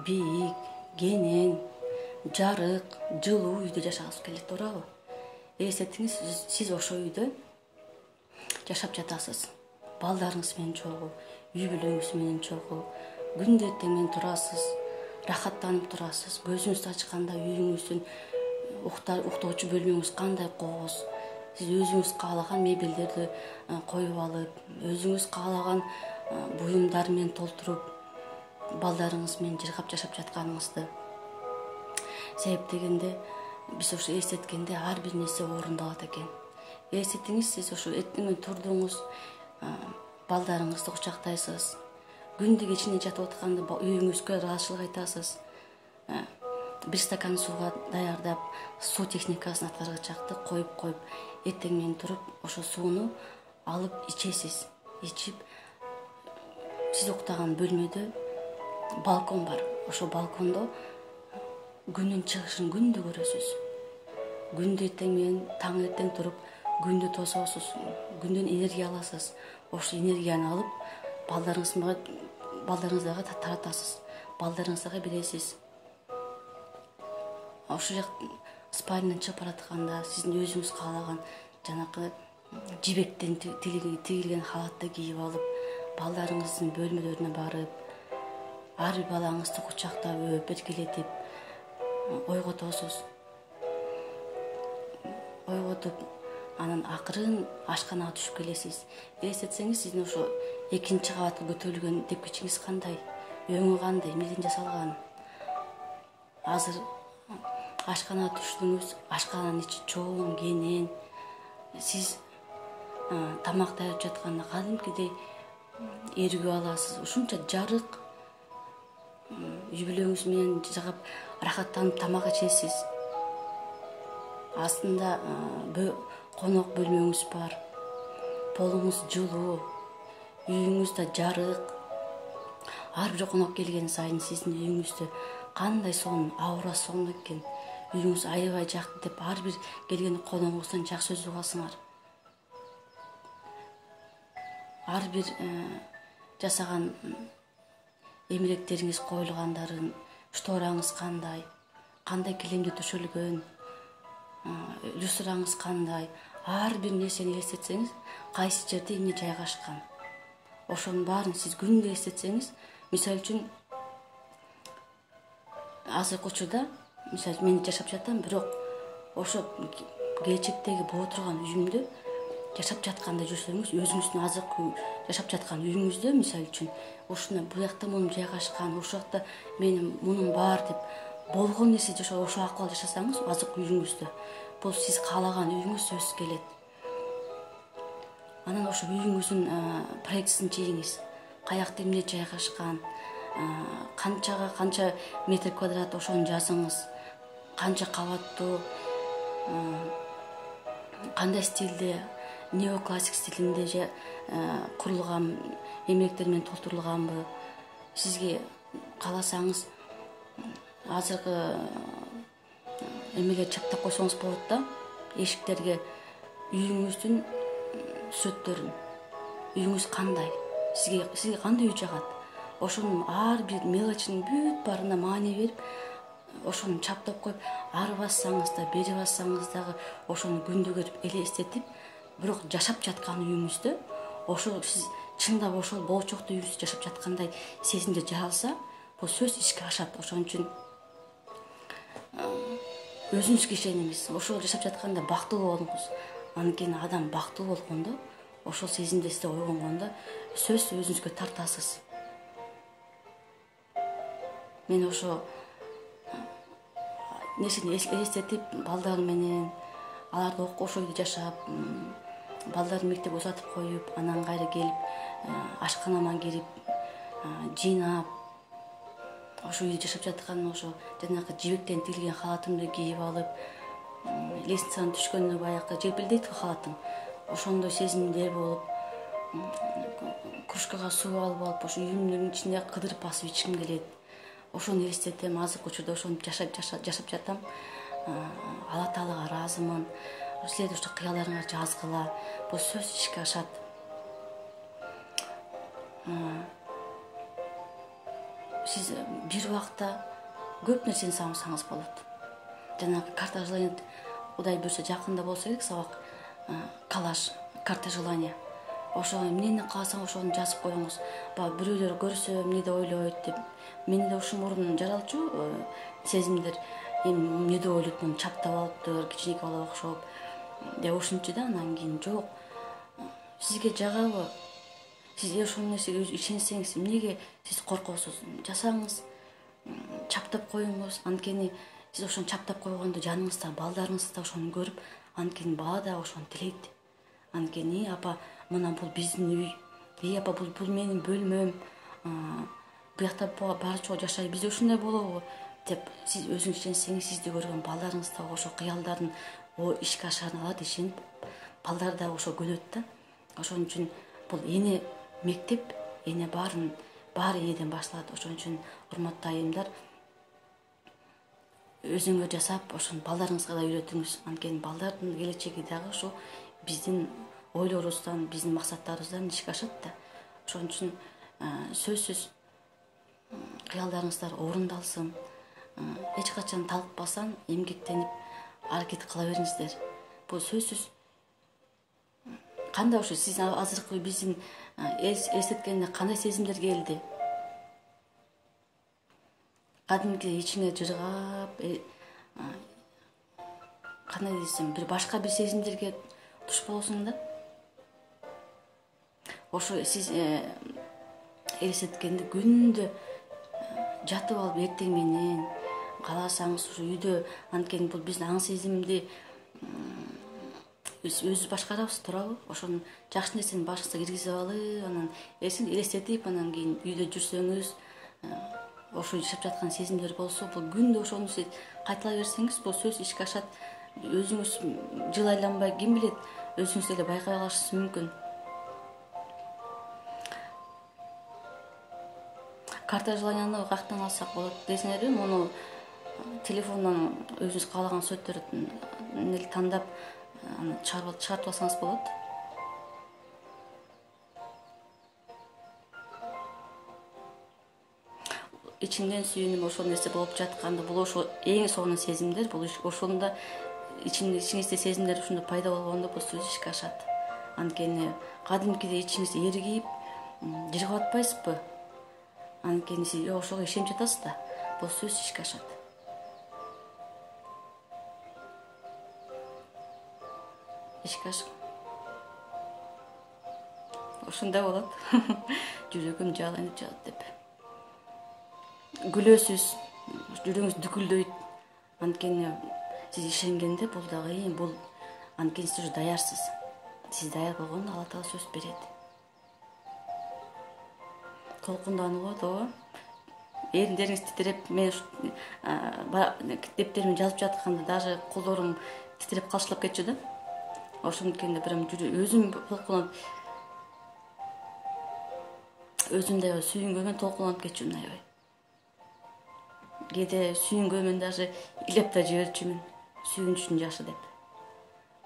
бийик, кенен, жарык, жылуу үйдө жашагыбыз келет, туурабы? Элестетиңиз, сиз ошол үйдө жашап жатасыз. Балдарыңыз менен чогуу, үй бүлөңүз менен чогуу, күндө эртең менен турасыз, рахаттанып турасыз. Көзүңүздү ачканда үйүңүздүн уктоочу бөлмөңүз кандай кооз, сиз өзүңүз каалаган мебелдерди коюп алып, өзүңүз каалаган буюмдар менен толтуруп, балдарыңыз менен жыргап жашап жатканыңызды. Себеп дегенде, биз ошо эстеткенде ар бир нерсе орундалат экен. элестетиңиз, сиз ошо эртең турдуңуз, балдарыңызды кучактайсыз, күндү кечине жатып атканда үйүңүзгө ыраазычылык айтасыз. Бир стакан сууга даярдап, суу техникасын аткаргычакты коюп эртең менен туруп ошо сууну алып ичесиз. Ичип, сиз уктаган бөлмөдө балкон бар. Ошо балкондо күндүн чыгышын күндү көрөсүз. Күндү эртең менен таң эртең туруп күндү тососуз, күндөн энергия аласыз. Ошо энергияны алып балдарыңыздарга таратасыз, балдарыңыздарга бересиз. Ошол жак спальнядан чыгып баратканда сиздин өзүңүз каалаган жанакы жибектен тигилген халатты кийип алып, балдарыңыздын бөлмөлөрүнө барып, ар бир балаңызды кучактап, өп, эркелетип ойготосуз. Ойготуп, анан акырын ашканага түшүп келесиз. Элестетсеңиз, сиздин ошо экинчи кабатка көтөрүлгөн тепкичиңиз кандай, өңү кандай, эмнеден жасалган. Азыр ашканага түштүңүз, ашкананын ичи чоң, кенен. Сиз тамак даярдап жатканда кадимкидей эргүү аласыз. Ушунча жарык, үй бүлөңүз менен жагап, рахаттанып тамак ичесиз. Астында конок бөлмөңүз бар, полуңуз жылуу, үйүңүздө жарык. Ар бир конок келген сайын сиздин үйүңүздө кандай сонун аура сонун экен, үйүңүз аябай жакты деп ар бир келген коногуңуздан жакшы сөз угасыңар. Ар бир жасаган эмелектериңиз коюлгандарын, штораңыз кандай килемде төшөлгөн, люстраңыз кандай, ар бир нерсени элестетсеңиз, кайсы жерде эмне жайгашкан. Ошонун баарын сиз күндү элестетсеңиз, мисалы үчүн азыркы учурда, мисалы мен жашап жатам, бирок ошо келечектеги боло турган үйүмдө жашап жатканда жүрсөңүз, өзүңүздүн азыркы жашап жаткан үйүңүздө, мисалы үчүн, ушуна буякта мунун жайгашкан, ушул жакта менин мунун бар деп болгон нерсе ошо акыбалда жашасаңыз, азыркы үйүңүздө, бул сиз каалаган үйүңүз сөзсүз келет. Анан ошо үйүңүздүн проектисин чийиңиз. Каякта эмне жайгашкан, канча метр квадрат, ошону жазыңыз. Канча кабаттуу, кандай стилде, неоклассик стилинде же курулган, эмелектер менен толтурулганбы. Сизге кааласаңыз, азыркы эмелер чаптап койсоңуз болот да, эшиктерге үйүңүздүн сүрөттөрүн. Үйүңүз кандай, сизге кандай үй жагат. Ошонун ар бир мелочунун бүт баарына маани берип, ошону чаптап коюп, ары бассаңыз да, бери бассаңыз дагы ошону күндү көрүп элестетип, бирок жашап жаткан үйүңүздө, ошол сиз чындап ошол болчокто үйүңүздө жашап жаткандай сезимдер жаралса, бул сөз ишке ашат. Ошон үчүн өзүңүзгө ишениңиз. Ошол жашап жатканда бактылуу болуңуз. Анткени адам бактылуу болгондо, ошол сезимде сизде ойгонгондо сөз өзүңүзгө тартасыз. Мен ошо нерсени элестетип, балдарым менен аларды ошол үйдө жашап, балдарын мектепке узатып коюп, анан кайра келип, ашканама кирип, жыйнап, ошо үйдө жашап жаткан, ошо жанакы жибектен тигилген халатымды кийип алып, лестницадан түшкөндө баягы желпилдейт халатың. Ошондой сезимдер болуп, кружкага суу алып, ошо үйүмдүн ичинде кыдырып басып ичким келет. Ошону элестетем, азыркы учурда ошону жашап жатам. Алла Таалага ыраазымын. Силер ошо кыяларыңар жазгыла. Бул сөз ишке ашат. Сиз бир убакта көп нерсени сагынсаңыз болот. Жанагы карта желания, Кудай буйрса жакында болсо керек сабак, коллаж, карта желания. Ошо эмнени кааласаң ошону жазып коюңуз. Бирөөлөр көрсө эмнеди ойлойт деп. Менде де ушул мурун жаралчу сезимдер. Эмнеди ойлойт, муну чаптап алыптыр, кичинекей бала окшоп. Деп ушунчу да, анан кийин жок. Сизге жагабы? Сиз ошол нерсеге ишенсеңиз, эмнеге сиз коркосуз? Жасаңыз, чаптап коюңуз. Анткени сиз ошону чаптап койгондо жаныңызда балдарыңыз да ошону көрүп, анткени бала да ошону тилейт. анткени апа мына бул биздин үй, апа бул менин бөлмөм, буякта баары чогуу жашай, бизде ушундай болобу деп сиз өзүңүз ишенсеңиз, сизди көргөн балдарыңыз да ошо кыялдарын ишке ашарына алат, ишенип балдар да ошо көнөт да. Ошон үчүн бул эне мектеп, эне баары энеден башталат. Ошон үчүн урматтуу айымдар, өзүңөр жасап, ошону балдарыңызга да үйрөтүңүз. Анткени балдардын келечеги дагы ушу биздин ойлорубуздан, биздин максаттарыбыздан ишке ашат да. Ошон үчүн сөзсүз кыялдарыңыздар орундалсын. Эч качан талыкпастан, эмгектенип аракет кыла бериңиздер. Бул сөзсүз кандай ушу сиз азыркы биздин эстеткенде кандай сезимдер келди? Кадимки ичиңе жыргап, кандай десем, бир башка бир сезимдерге туш болосуң да. Ошо сиз элестеткенде күндө жатып алып эртең менен кааласаңыз ушу үйдө, анткени бул биздин аң сезимди өзүбүз башкарабыз, туурабы? Ошону жакшы нерсени башыңызга киргизип алып, анан элестетип, анан кийин үйдө жүрсөңүз, ошо жашап жаткан сезимдер болсо, бул күндө ошону сиз кайталай берсеңиз, бул сөз ишке ашат. Өзүңүз жылайланбай, ким билет, өзүңүз эле байкай калышыңыз мүмкүн. Карта желанияны каяктан алсак болот десеңерби, муну телефондон өзүңүз каалаган сүрөттөрдү тандап чыгарып алсаңыз болот. Ичиңден сүйүнүп ошол нерсе болуп жатканда, бул ошо эң сонун сезимдер, бул ошондо ичиңизде сезимдер ушундай пайда болгондо бул сөз ишке ашат. Анткени кадимкидей ичиңиз эргип, жыргап атпайсызбы? Анткени сиз ошого ишенип жатасыз да, бул сөз ишке ашат. Ишке ашат. Ошондой болот. Жүрөгүм жааланып жатат деп. Күлөсүз, жүрөгүңүз дүкүлдөйт. Анткени сиз ишенгенде бул дагы бул анткени сиз уже даярсыз. Сиз даяр болгондо Алла Таала сөз берет. Толкунданып ооба. Эриндериңиз титиреп, мен китептеримди жазып жатканда даже колдорум титиреп калышлап кетчү да. Ошондукенде прям өзүм толкунуп, өзүмдө сүйүнгөнмөн, толкунуп кетчүмүн аябай. Кээде сүйүнгөнмөн, даже илеп да жиберчүмүн, сүйүнүчтүн жашы деп.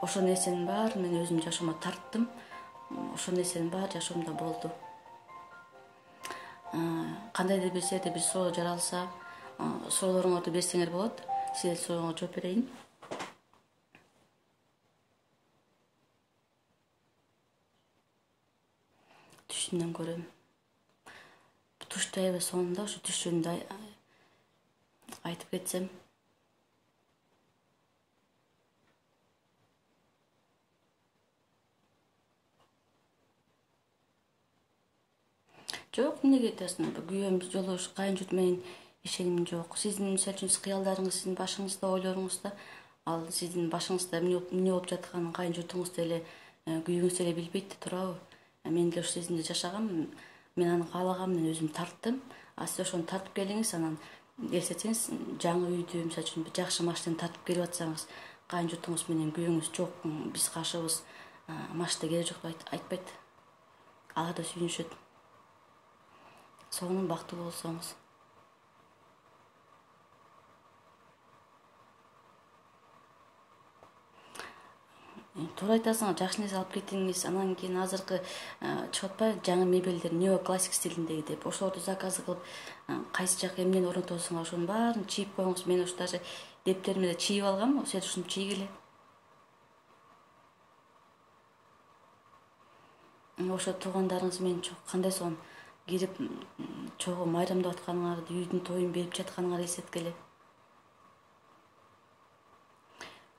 Ошол нерсенин баарын мен өзүм жашоомо тарттым. Ошол нерсенин баары жашоомдо болду. Кандайдыр бир жерде бир суроо жаралса, суроолоруңарды берсеңер болот. Сиздердин сурооңорго жооп берейин. Түшүмдөн көрөм. Түштү аябай сонунда ушу түш жөнүндө айтып кетсем. Жок, эмнеге айтасың? Күйөөм жолу кайын журт менен ишенимим жок. Сиздин мисалы үчүн кыялдарыңыз сиздин башыңызда, ойлоруңузда, ал сиздин башыңызда эмне болуп жатканын кайын журтуңуз деле, күйөөңүз деле билбейт, туурабы? Мен деле ушул сезимде жашаганмын. Мен аны каалагам, мен өзүм тарттым. А сиз ошону тартып келиңиз, анан элестетсеңиз, жаңы үйдү, мисалы үчүн бир жакшы машинаны тартып келип атсаңыз, кайын журтуңуз менен күйөөңүз жок, биз каршыбыз, машина кереги жок деп айтпайт. Алар да сүйүнүшөт. Сонун бактылуу болсоңуз. Туура айтасың, жакшы нерсе алып кетиңиз, анан кийин азыркы чыгып атпайбы жаңы мебелдер, неоклассик стилиндеги деп. Ошолорду заказ кылып, кайсы жака эмнени орнотосуңар, ошонун баарын чийип коюңуз. Мен ушу даже дептеримди чийип алгам, силер ушинтип чийгиле. Ошо туугандарыңыз менен кандай сонун кирип, чогуу майрамдап атканыңарды, үйдүн тоюн берип жатканыңарды эстеткеле.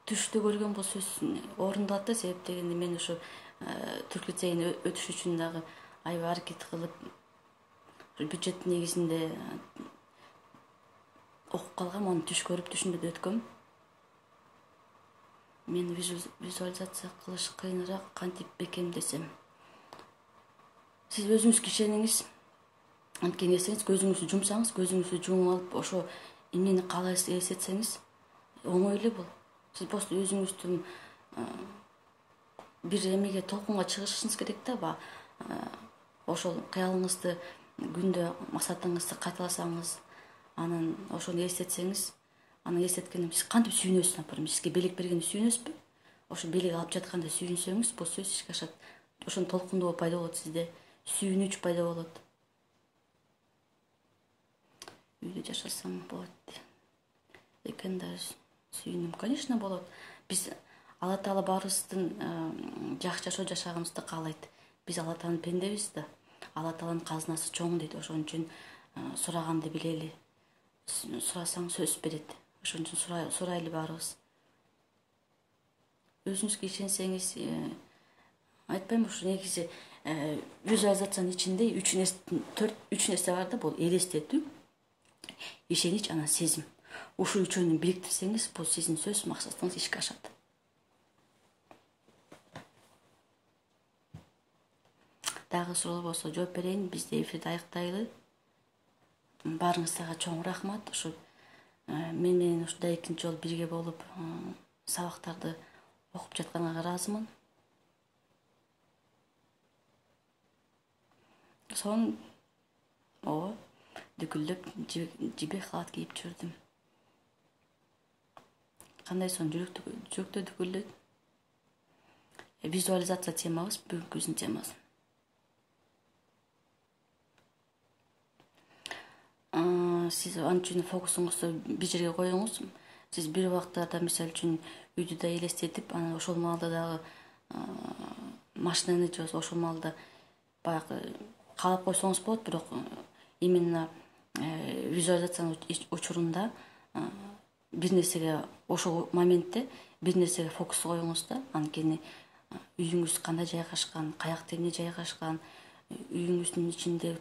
Түштө көргөн бул сөз орундалат да, себеп дегенде мен ушу түрк лицейине өтүш үчүн дагы аябай аракет кылып, бюджет негизинде окуп калгам, аны түш көрүп, түшүндө да өткөм. мен визуализация кылыш кыйыныраак кантип бекем десем. Сиз өзүңүзгө ишениңиз. Анткени эсеңиз көзүңүздү жумсаңыз, көзүңүздү жумуп алып ошо эмнени каалайсыз элестетсеңиз, оңой эле бул. Сиз просто өзүңүздүн бир эмеге толкунга чыгышыңыз керек да, ошол кыялыңызды күндө максатыңызды кайталасаңыз, анан ошону элестетсеңиз, анан элестеткениңиз сиз кантип сүйүнөсүз, например, сизге белек бергенде сүйүнөсүзбү? Ошо белек алып жатканда сүйүнсөңүз, бул сөз ишке ашат. Ошону толкундоо пайда болот сизде, сүйүнүч пайда болот. Үйдө жашасаң болот экен да, сүйүнүм. Конечно, болот. Биз Алла Таала баарыбыздын жакшы жашоо жашаганыбызды каалайт. Биз Алла Тааланын пендебиз да. Алла Тааланын казынасы чоң дейт. Ошон үчүн сураганды билели. Сурасаң сөз берет. Ошон үчүн сурайлы баарыбыз. Өзүңүзгө ишенсеңиз, айтпайм, ушу негизи визуализациянын ичинде үч нерсе бар да, бул элестетүү, ишенич, анан сезим. Ушул үчөөнү бириктирсеңиз, бул сиздин сөз максатыңыз ишке ашат. Дагы суроолор болсо жооп берейин. Бизде эфирди аяктайлы. Баарыңыздарга чоң рахмат. Ушу мен менен ушундай экинчи жолу бирге болуп сабактарды окуп жатканга ыраазымын. Соң дүкүлдөп жибек халат кийип жүрдүм. Кандай соң жүрөктө дүкүлдөйт. Визуализация темабыз бүгүнкүбүздүн темасы. Сиз ан үчүн фокусуңузду бир жерге коюңуз. Сиз бир убакта, мисалы үчүн, үйдү да элестетип, анан ошол маалда дагы машинаны же ошол маалда баягы каалап койсоңуз болот, бирок именно визуализациянын учурунда бир нерсеге, ошол моментте бир нерсеге фокус коюңуз да. Анткени үйүңүз кандай жайгашкан, каякта эмне жайгашкан, үйүңүздүн ичиндеги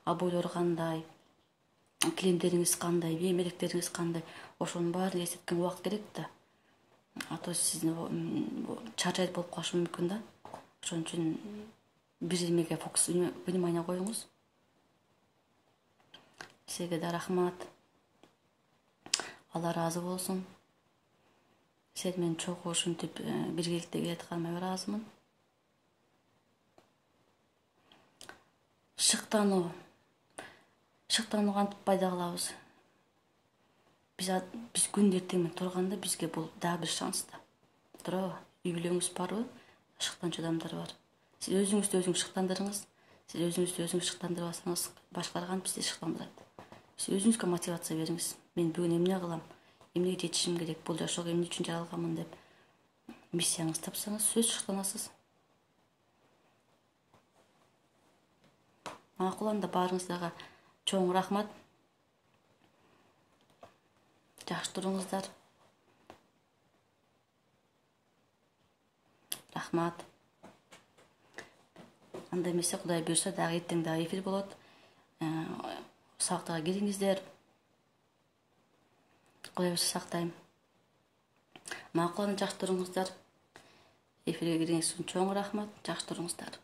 обойлор кандай, килемдериңиз кандай, беймелектериңиз кандай, ошонун баарын элестеткен убакыт керек да. А то сиздин чаржайт болуп калышы мүмкүн да. Ошон үчүн бир эмеге фокус, внимание коюңуз. Сизге да рахмат. Алла ыраазы болсун. Сиз менен чогуу ушинтип биргеликте келе атканыма ыраазымын. Шыктануу кантип пайда кылабыз? Биз күндү эртең менен турганда бизге бул дагы бир шанс да. Туурабы? Үй бүлөңүз барбы? Шыктанчу адамдар бар. Сиз өзүңүздү өзүңүз шыктандырыңыз. Сиз өзүңүздү өзүңүз шыктандырбасаңыз, башкалар кантип сизди шыктандырат? Сиз өзүңүзгө мотивация бериңиз. Мен бүгүн эмне кылам? Эмнеге жетишим керек? Бул жашоого эмне үчүн жаралганмын деп миссияңызды тапсаңыз, сөз шыктанасыз. Макул, анда баарыңыздарга чоң рахмат. Жакшы туруңуздар. Рахмат. Анда эмесе, Кудай буйрса, дагы эртең дагы эфир болот. Сабактарга кириңиздер. Кудай буйрса сактайм. Макул, анда жакшы туруңуздар. Эфирге киргениңиз үчүн чоң рахмат. Жакшы туруңуздар.